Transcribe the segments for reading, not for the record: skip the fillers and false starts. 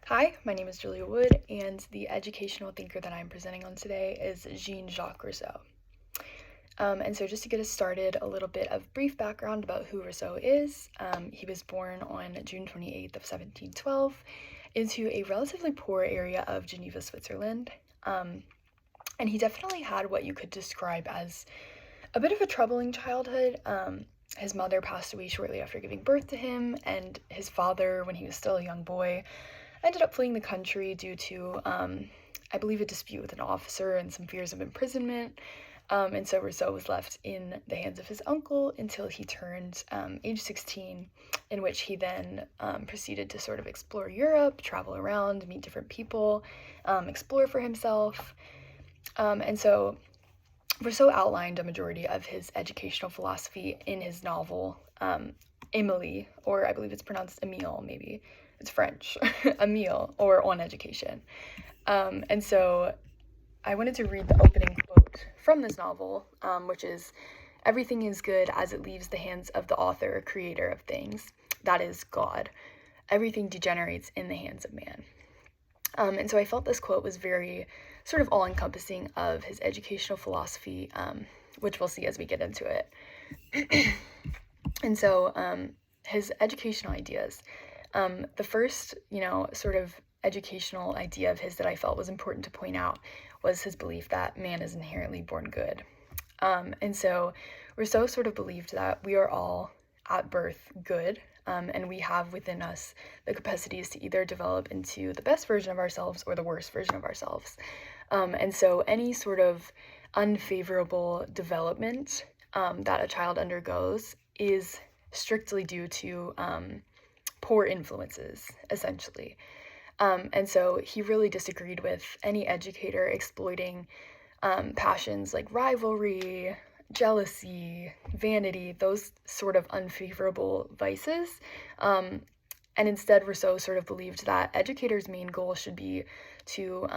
Hi, my name is Julia Wood, and the educational thinker that I'm presenting on today is Jean-Jacques Rousseau. And so just to get us started, a little bit of brief background about who Rousseau is. He was born on June 28th of 1712 into a relatively poor area of Geneva, Switzerland. And he definitely had what you could describe as a bit of a troubling childhood. His mother passed away shortly after giving birth to him, and his father, when he was still a young boy, ended up fleeing the country due to, I believe, a dispute with an officer and some fears of imprisonment. And so Rousseau was left in the hands of his uncle until he turned age 16, in which he then proceeded to sort of explore Europe, travel around, meet different people, explore for himself. And so Rousseau outlined a majority of his educational philosophy in his novel, Emily, or I believe it's pronounced Emile, maybe. It's French, Emile, or On Education. And so I wanted to read the opening quote from this novel, which is, "Everything is good as it leaves the hands of the author or creator of things, that is, God. Everything degenerates in the hands of man." And so I felt this quote was very sort of all-encompassing of his educational philosophy, which we'll see as we get into it. And so his educational ideas. The first, sort of educational idea of his that I felt was important to point out was his belief that man is inherently born good. And so Rousseau sort of believed that we are all at birth good, and we have within us the capacities to either develop into the best version of ourselves or the worst version of ourselves. And so any sort of unfavorable development that a child undergoes is strictly due to poor influences, essentially. And so he really disagreed with any educator exploiting passions like rivalry, jealousy, vanity, those sort of unfavorable vices. And instead, Rousseau sort of believed that educators' main goal should be to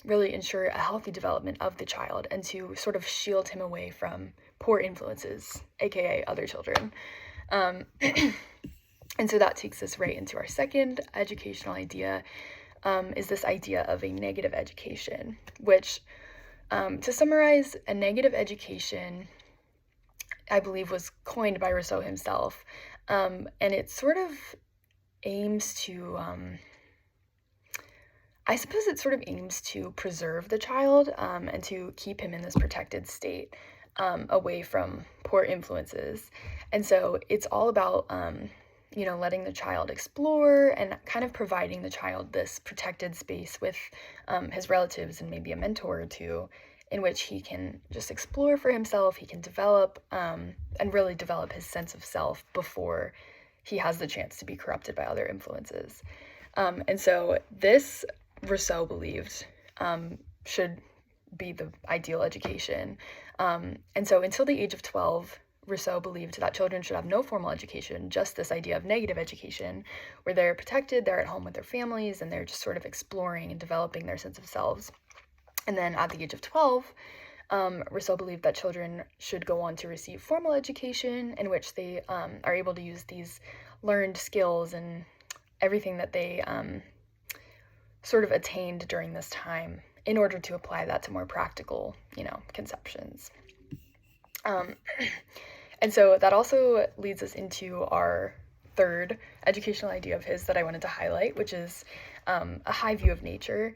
really ensure a healthy development of the child and to sort of shield him away from poor influences, aka other children. And so that takes us right into our second educational idea, is this idea of a negative education, which, to summarize, a negative education, I believe, was coined by Rousseau himself, and it sort of aims to, I suppose it sort of aims to preserve the child and to keep him in this protected state away from poor influences. And so it's all about letting the child explore and kind of providing the child this protected space with his relatives and maybe a mentor or two, in which he can just explore for himself, he can develop and really develop his sense of self before he has the chance to be corrupted by other influences. And so this, Rousseau believed, should be the ideal education. And so until the age of 12, Rousseau believed that children should have no formal education, just this idea of negative education, where they're protected, they're at home with their families, and they're just sort of exploring and developing their sense of selves. And then at the age of 12, Rousseau believed that children should go on to receive formal education, in which they are able to use these learned skills and everything that they sort of attained during this time in order to apply that to more practical, conceptions. And so that also leads us into our third educational idea of his that I wanted to highlight, which is a high view of nature.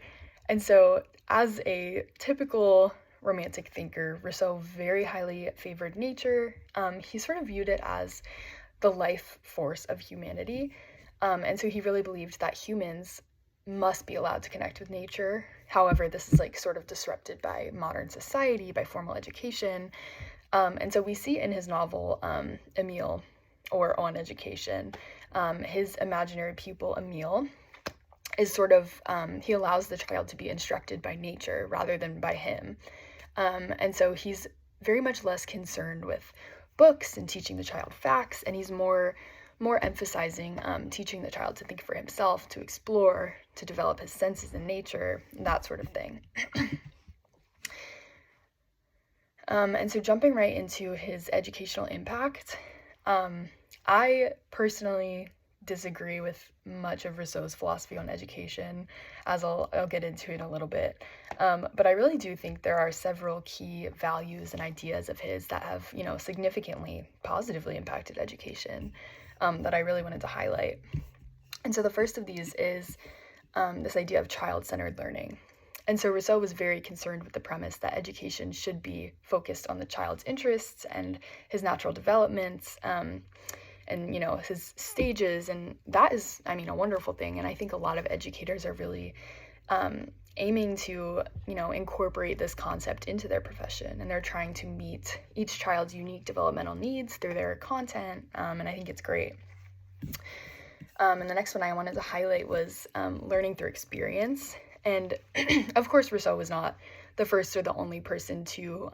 And so, as a typical romantic thinker, Rousseau very highly favored nature. He sort of viewed it as the life force of humanity. And so he really believed that humans must be allowed to connect with nature. However, this is like sort of disrupted by modern society, by formal education. And so we see in his novel, Emile, or On Education, his imaginary pupil, Emile, is sort of, he allows the child to be instructed by nature rather than by him. And so he's very much less concerned with books and teaching the child facts, and he's more emphasizing teaching the child to think for himself, to explore, to develop his senses in nature, that sort of thing. And so jumping right into his educational impact, I personally disagree with much of Rousseau's philosophy on education, as I'll get into in a little bit. But I really do think there are several key values and ideas of his that have, significantly positively impacted education, that I really wanted to highlight. And so the first of these is this idea of child-centered learning. And so Rousseau was very concerned with the premise that education should be focused on the child's interests and his natural developments, and his stages. And that is, a wonderful thing. And I think a lot of educators are really aiming to, incorporate this concept into their profession, and they're trying to meet each child's unique developmental needs through their content, and I think it's great. And the next one I wanted to highlight was learning through experience. And of course, Rousseau was not the first or the only person to,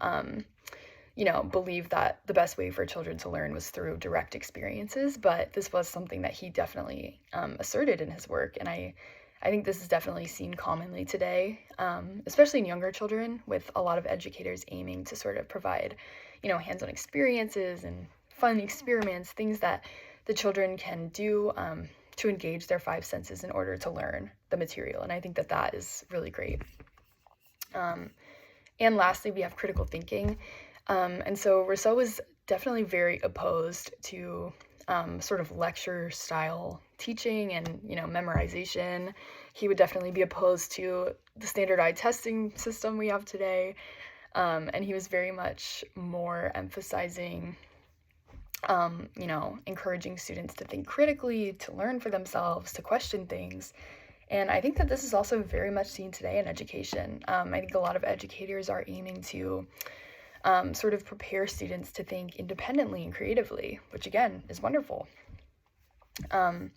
believe that the best way for children to learn was through direct experiences, but this was something that he definitely asserted in his work. And I think this is definitely seen commonly today, especially in younger children, with a lot of educators aiming to sort of provide, hands-on experiences and fun experiments, things that the children can do to engage their five senses in order to learn the material. And I think that that is really great. And lastly, we have critical thinking. And so Rousseau was definitely very opposed to sort of lecture style teaching and, memorization. He would definitely be opposed to the standardized testing system we have today. And he was very much more emphasizing encouraging students to think critically, to learn for themselves, to question things. And I think that this is also very much seen today in education. I think a lot of educators are aiming to sort of prepare students to think independently and creatively, which again is wonderful. And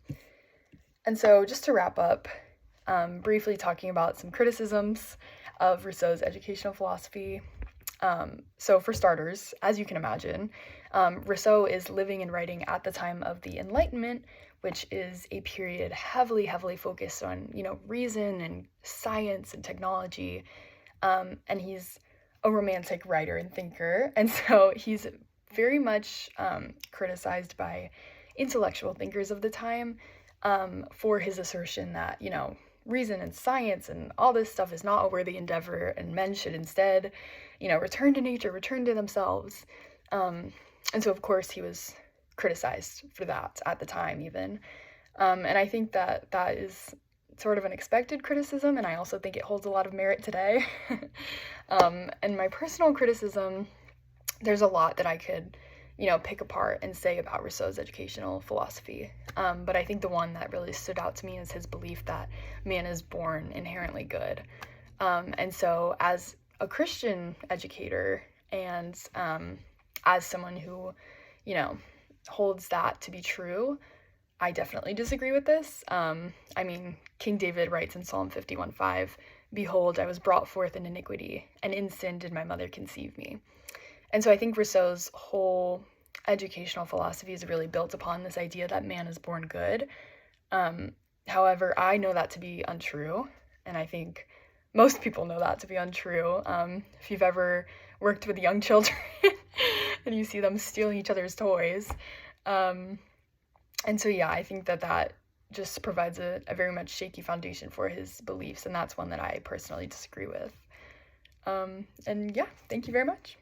so just to wrap up, briefly talking about some criticisms of Rousseau's educational philosophy. So for starters, as you can imagine, Rousseau is living and writing at the time of the Enlightenment, which is a period heavily focused on, reason and science and technology. And he's a romantic writer and thinker. And so he's very much criticized by intellectual thinkers of the time for his assertion that, reason and science and all this stuff is not a worthy endeavor, and men should instead, return to nature, return to themselves. And so, of course, he was criticized for that at the time even. And I think that that is sort of an expected criticism, and I also think it holds a lot of merit today. And my personal criticism, there's a lot that I could, pick apart and say about Rousseau's educational philosophy. But I think the one that really stood out to me is his belief that man is born inherently good. And so as a Christian educator and as someone who, holds that to be true, I definitely disagree with this. King David writes in Psalm 51:5, "Behold, I was brought forth in iniquity, and in sin did my mother conceive me." And so I think Rousseau's whole educational philosophy is really built upon this idea that man is born good. However, I know that to be untrue, and I think most people know that to be untrue. If you've ever worked with young children and you see them stealing each other's toys. And so, yeah, I think that that just provides a very much shaky foundation for his beliefs, and that's one that I personally disagree with. And yeah, thank you very much.